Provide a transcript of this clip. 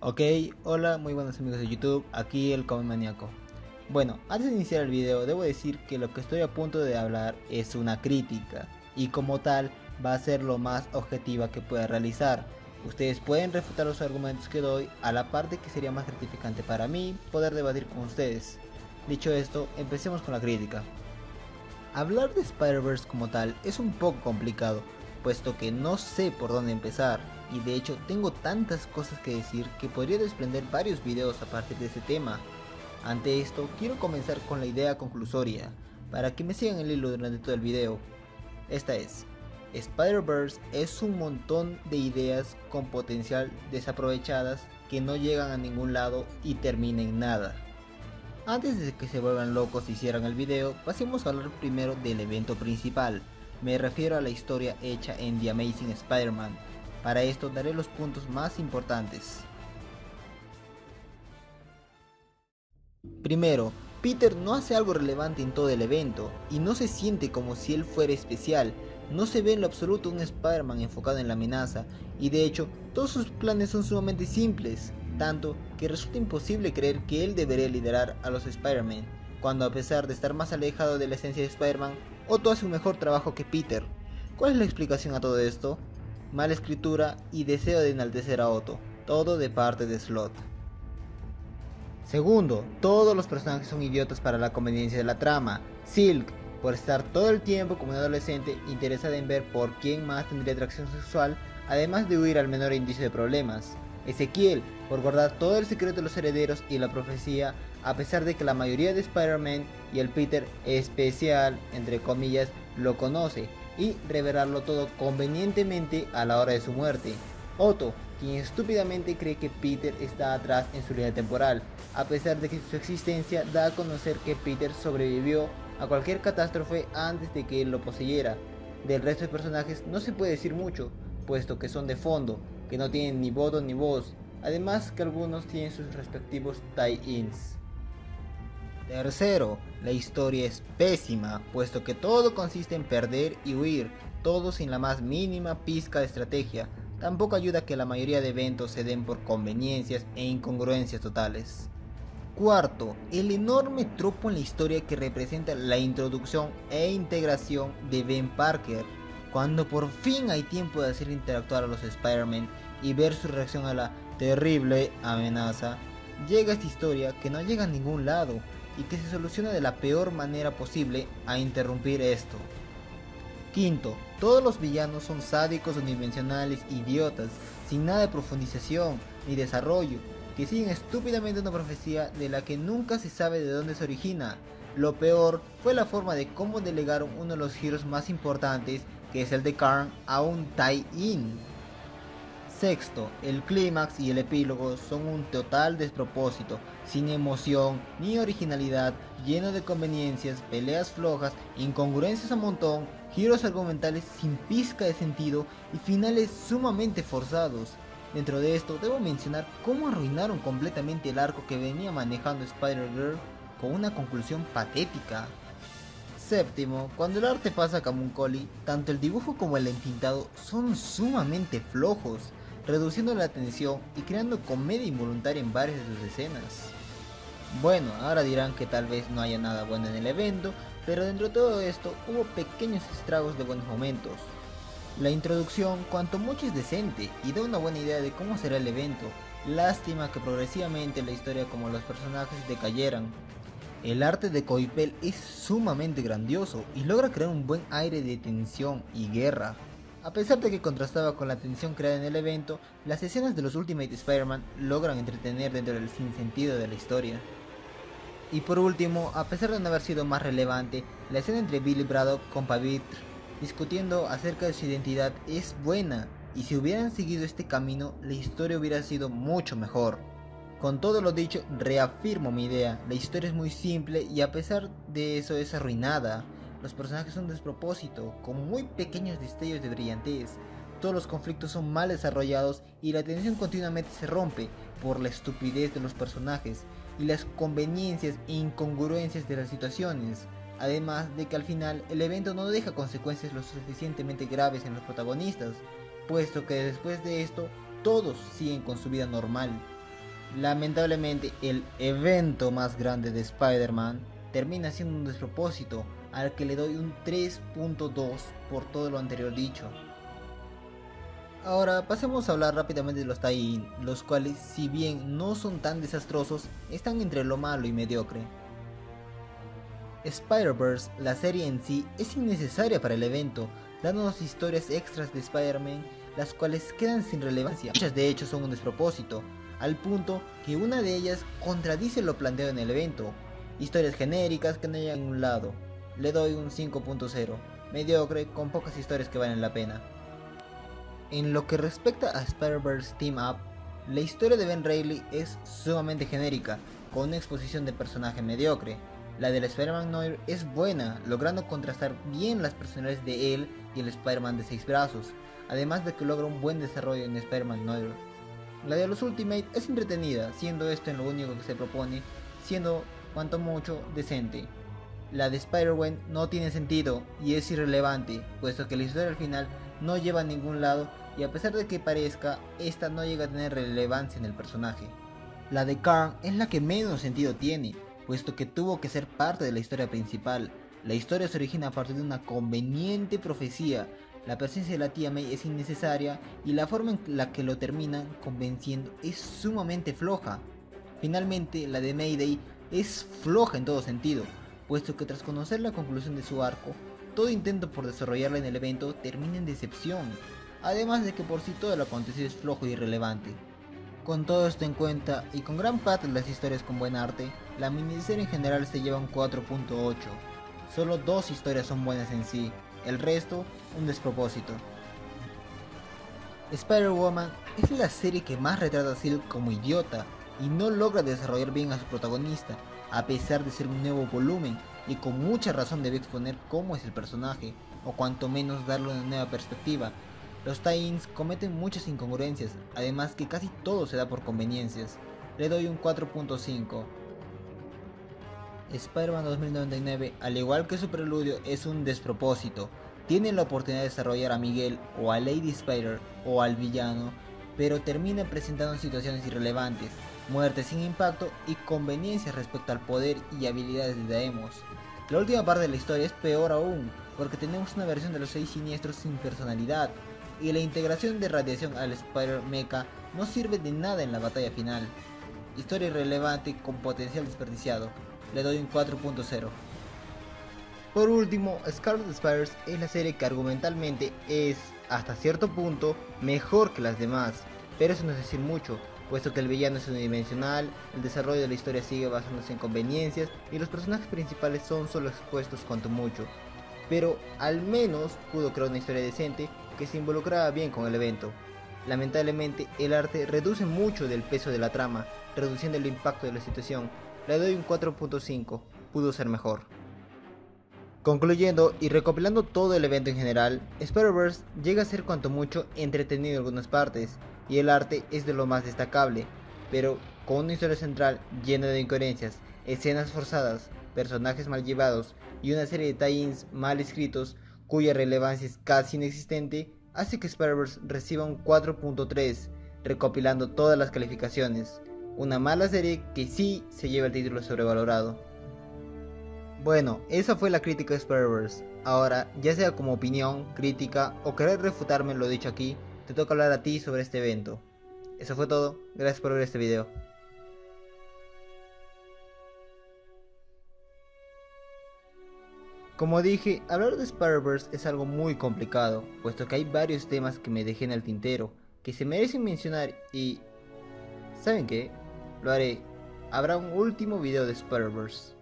Ok, hola, muy buenos amigos de YouTube, aquí el Come Maníaco. Bueno, antes de iniciar el video, debo decir que lo que estoy a punto de hablar es una crítica, y como tal, va a ser lo más objetiva que pueda realizar. Ustedes pueden refutar los argumentos que doy, a la parte que sería más gratificante para mí poder debatir con ustedes. Dicho esto, empecemos con la crítica. Hablar de Spider-Verse como tal es un poco complicado, puesto que no sé por dónde empezar, y de hecho tengo tantas cosas que decir que podría desprender varios videos a partir de ese tema. Ante esto, quiero comenzar con la idea conclusoria, para que me sigan el hilo durante todo el video. Esta es, Spider-Verse es un montón de ideas con potencial desaprovechadas que no llegan a ningún lado y terminan en nada. Antes de que se vuelvan locos y cierren el video, pasemos a hablar primero del evento principal. Me refiero a la historia hecha en The Amazing Spider-Man. Para esto daré los puntos más importantes. Primero, Peter no hace algo relevante en todo el evento, y no se siente como si él fuera especial. No se ve en lo absoluto un Spider-Man enfocado en la amenaza, y de hecho, todos sus planes son sumamente simples, tanto que resulta imposible creer que él debería liderar a los Spider-Man, cuando a pesar de estar más alejado de la esencia de Spider-Man, Otto hace un mejor trabajo que Peter. ¿Cuál es la explicación a todo esto? Mala escritura y deseo de enaltecer a Otto, todo de parte de Slott. Segundo, todos los personajes son idiotas para la conveniencia de la trama. Silk, por estar todo el tiempo como una adolescente interesada en ver por quién más tendría atracción sexual, además de huir al menor indicio de problemas. Ezequiel, por guardar todo el secreto de los herederos y la profecía, a pesar de que la mayoría de Spider-Man y el Peter especial, entre comillas, lo conoce, y revelarlo todo convenientemente a la hora de su muerte. Otto, quien estúpidamente cree que Peter está atrás en su línea temporal, a pesar de que su existencia da a conocer que Peter sobrevivió a cualquier catástrofe antes de que él lo poseyera. Del resto de personajes no se puede decir mucho, puesto que son de fondo, que no tienen ni voto ni voz, además que algunos tienen sus respectivos tie-ins. Tercero, la historia es pésima, puesto que todo consiste en perder y huir, todo sin la más mínima pizca de estrategia. Tampoco ayuda que la mayoría de eventos se den por conveniencias e incongruencias totales. Cuarto, el enorme tropo en la historia que representa la introducción e integración de Ben Parker. Cuando por fin hay tiempo de hacer interactuar a los Spider-Man y ver su reacción a la terrible amenaza, llega esta historia que no llega a ningún lado y que se soluciona de la peor manera posible a interrumpir esto. Quinto, todos los villanos son sádicos, unidimensionales, idiotas, sin nada de profundización ni desarrollo, que siguen estúpidamente una profecía de la que nunca se sabe de dónde se origina. Lo peor fue la forma de cómo delegaron uno de los giros más importantes, que es el de Karn, a un tie-in. Sexto, el clímax y el epílogo son un total despropósito, sin emoción ni originalidad, lleno de conveniencias, peleas flojas, incongruencias a montón, giros argumentales sin pizca de sentido y finales sumamente forzados. Dentro de esto, debo mencionar cómo arruinaron completamente el arco que venía manejando Spider-Girl con una conclusión patética. Séptimo, cuando el arte pasa a Camuncoli, tanto el dibujo como el entintado son sumamente flojos, reduciendo la tensión y creando comedia involuntaria en varias de sus escenas. Bueno, ahora dirán que tal vez no haya nada bueno en el evento, pero dentro de todo esto hubo pequeños estragos de buenos momentos. La introducción cuanto mucho es decente y da una buena idea de cómo será el evento, lástima que progresivamente la historia como los personajes decayeran. El arte de Coipel es sumamente grandioso y logra crear un buen aire de tensión y guerra. A pesar de que contrastaba con la tensión creada en el evento, las escenas de los Ultimate Spider-Man logran entretener dentro del sinsentido de la historia. Y por último, a pesar de no haber sido más relevante, la escena entre Billy Braddock con Pavitr discutiendo acerca de su identidad es buena, y si hubieran seguido este camino, la historia hubiera sido mucho mejor. Con todo lo dicho, reafirmo mi idea, la historia es muy simple y a pesar de eso es arruinada. Los personajes son despropósito, con muy pequeños destellos de brillantez. Todos los conflictos son mal desarrollados y la tensión continuamente se rompe por la estupidez de los personajes y las conveniencias e incongruencias de las situaciones. Además de que al final el evento no deja consecuencias lo suficientemente graves en los protagonistas, puesto que después de esto todos siguen con su vida normal. Lamentablemente, el evento más grande de Spider-Man termina siendo un despropósito, al que le doy un 3.2 por todo lo anterior dicho. Ahora pasemos a hablar rápidamente de los tie-in, los cuales, si bien no son tan desastrosos, están entre lo malo y mediocre. Spider-Verse, la serie en sí, es innecesaria para el evento, dándonos historias extras de Spider-Man, las cuales quedan sin relevancia. Muchas de hecho son un despropósito, al punto que una de ellas contradice lo planteado en el evento. Historias genéricas que no llegan a un lado. Le doy un 5.0, mediocre con pocas historias que valen la pena. En lo que respecta a Spider-Verse Team Up, la historia de Ben Reilly es sumamente genérica, con una exposición de personaje mediocre. La del Spider-Man Noir es buena, logrando contrastar bien las personalidades de él y el Spider-Man de 6 brazos, además de que logra un buen desarrollo en Spider-Man Noir. La de los Ultimate es entretenida, siendo esto en lo único que se propone, siendo cuanto mucho decente. La de Spider-Gwen no tiene sentido y es irrelevante, puesto que la historia al final no lleva a ningún lado y a pesar de que parezca, esta no llega a tener relevancia en el personaje. La de Karn es la que menos sentido tiene, puesto que tuvo que ser parte de la historia principal. La historia se origina a partir de una conveniente profecía, la presencia de la tía May es innecesaria y la forma en la que lo terminan convenciendo es sumamente floja. Finalmente, la de Mayday es floja en todo sentido, puesto que tras conocer la conclusión de su arco, todo intento por desarrollarla en el evento termina en decepción, además de que por sí todo lo acontecido es flojo e irrelevante. Con todo esto en cuenta y con gran parte de las historias con buen arte, la miniserie en general se lleva un 4.8. Solo 2 historias son buenas en sí, el resto un despropósito. Spider-Woman es la serie que más retrata a Silk como idiota y no logra desarrollar bien a su protagonista, a pesar de ser un nuevo volumen y con mucha razón debe exponer cómo es el personaje, o cuanto menos darle una nueva perspectiva. Los tie-ins cometen muchas incongruencias, además que casi todo se da por conveniencias. Le doy un 4.5. Spider-Man 2099, al igual que su preludio, es un despropósito. Tienen la oportunidad de desarrollar a Miguel o a Lady Spider o al villano, pero termina presentando situaciones irrelevantes, muertes sin impacto y conveniencias respecto al poder y habilidades de Daemos. La última parte de la historia es peor aún, porque tenemos una versión de los 6 siniestros sin personalidad, y la integración de radiación al Spider-Mecha no sirve de nada en la batalla final. Historia irrelevante con potencial desperdiciado. Le doy un 4.0. Por último, Scarlet Spiders es la serie que argumentalmente es, hasta cierto punto, mejor que las demás, pero eso no es decir mucho, puesto que el villano es unidimensional, el desarrollo de la historia sigue basándose en conveniencias y los personajes principales son solo expuestos cuanto mucho, pero al menos pudo crear una historia decente que se involucraba bien con el evento. Lamentablemente, el arte reduce mucho del peso de la trama, reduciendo el impacto de la situación. Le doy un 4.5, pudo ser mejor. Concluyendo y recopilando todo el evento en general, Spider-Verse llega a ser cuanto mucho entretenido en algunas partes, y el arte es de lo más destacable, pero con una historia central llena de incoherencias, escenas forzadas, personajes mal llevados y una serie de tie-ins mal escritos cuya relevancia es casi inexistente, hace que Spider-Verse reciba un 4.3, recopilando todas las calificaciones. Una mala serie que sí se lleva el título sobrevalorado. Bueno, esa fue la crítica de Spider-Verse. Ahora, ya sea como opinión, crítica o querer refutarme lo dicho aquí, te toca hablar a ti sobre este evento. Eso fue todo, gracias por ver este video. Como dije, hablar de Spider-Verse es algo muy complicado, puesto que hay varios temas que me dejé en el tintero, que se merecen mencionar y... ¿saben qué? Lo haré. Habrá un último video de Spider-Verse.